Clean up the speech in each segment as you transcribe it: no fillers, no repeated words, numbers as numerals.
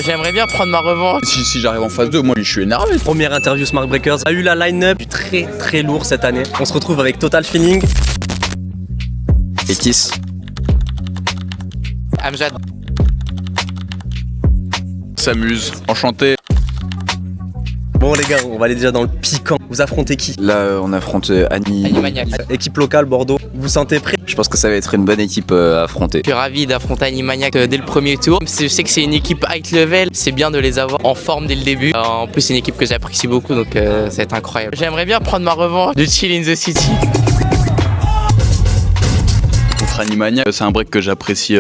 J'aimerais bien prendre ma revanche. Si j'arrive en phase 2, moi je suis énervé. Première interview Smart Breakers a eu la line-up du très lourd cette année. On se retrouve avec Total Feeling Et Kiss. Amjad. S'amuse, enchanté. Bon les gars, on va aller déjà dans le piquant. Vous affrontez qui? Là, on affronte Annie. Animaniac. Équipe locale Bordeaux. Vous vous sentez prêt? Je pense que ça va être une bonne équipe à affronter. Je suis ravi d'affronter Animaniac dès le premier tour. Je sais que c'est une équipe high level, c'est bien de les avoir en forme dès le début. En plus, c'est une équipe que j'apprécie beaucoup, donc ça va être incroyable. J'aimerais bien prendre ma revanche de Chill in the City. Contre Animaniac, c'est un break que j'apprécie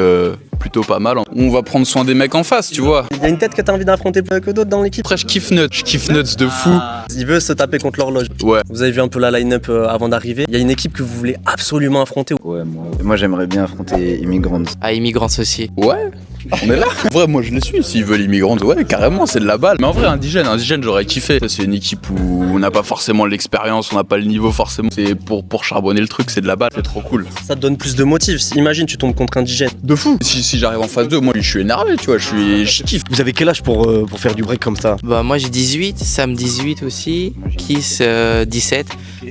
plutôt pas mal. On va prendre soin des mecs en face, tu vois. Il y a une tête que t'as envie d'affronter plus que d'autres dans l'équipe? Après, je kiffe Nuts de fou. Il veut se taper contre l'horloge. Ouais. Vous avez vu un peu la line-up avant d'arriver. Il y a une équipe que vous voulez absolument affronter. Ouais, moi j'aimerais bien affronter Immigrants. Ah, Immigrants aussi. Ouais, on est là. En vrai, moi je les suis. S'ils veulent Immigrants, ouais, carrément, c'est de la balle. Mais en vrai, Indigène, j'aurais kiffé. C'est une équipe où on n'a pas forcément l'expérience, on n'a pas le niveau forcément. C'est pour charbonner le truc, c'est de la balle. C'est trop cool. Ça te donne plus de motifs. Imagine, tu tombes contre Indigène. De fou. Si j'arrive en phase 2, moi je suis énervé, tu vois. Je kiffe. Vous avez quel âge pour faire du break comme ça? Bah, moi j'ai 18, Sam 18 aussi, Kiss 17.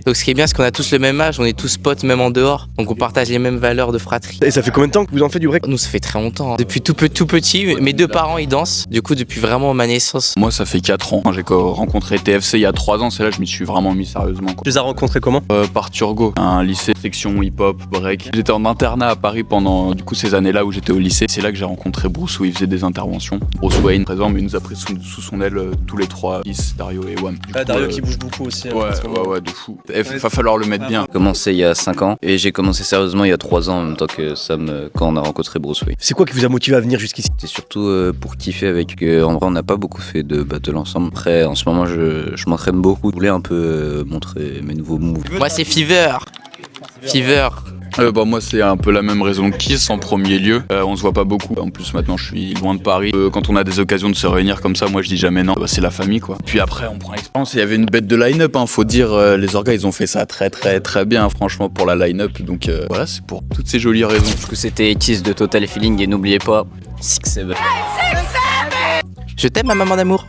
Donc ce qui est bien, c'est qu'on a tous le même âge, on est tous potes même en dehors. Donc on partage les mêmes valeurs de fratrie. Et ça fait combien de temps que vous en faites du break? Nous, ça fait très longtemps. Depuis tout petit, mes deux parents ils dansent. Du coup, depuis vraiment ma naissance. Moi, ça fait 4 ans. Quand j'ai rencontré TFC il y a 3 ans, c'est là que je m'y suis vraiment mis sérieusement, quoi. Tu les as rencontrés comment? Par Turgot, un lycée section hip-hop, break. J'étais en internat à Paris pendant du coup ces années-là où j'étais au lycée. C'est là que j'ai rencontré Bruce où il faisait des interventions. Bruce Wayne présent, mais il nous a pris sous son aile tous les trois, Kiss, Dario et Wham. Dario qui bouge beaucoup aussi. Ouais, de fou. Il va falloir le mettre bien. J'ai commencé il y a 5 ans et j'ai commencé sérieusement il y a 3 ans en même temps que Sam quand on a rencontré Bruce Wayne. C'est quoi qui vous a motivé à venir jusqu'ici? C'est surtout pour kiffer avec en vrai on n'a pas beaucoup fait de battle ensemble. Après en ce moment je m'entraîne beaucoup. Je voulais un peu montrer mes nouveaux moves. Moi, c'est Fever. Fever. Moi c'est un peu la même raison que Kiss en premier lieu. On se voit pas beaucoup. En plus maintenant je suis loin de Paris. Quand on a des occasions de se réunir comme ça, moi je dis jamais non. C'est la famille quoi. Puis après on prend l'expérience. Il y avait une bête de line-up, faut dire. Les orgas ils ont fait ça très bien franchement pour la line-up. Donc voilà, c'est pour toutes ces jolies raisons. Du coup c'était Kiss de Total Feeling et n'oubliez pas 6-7. Je t'aime, ma maman d'amour.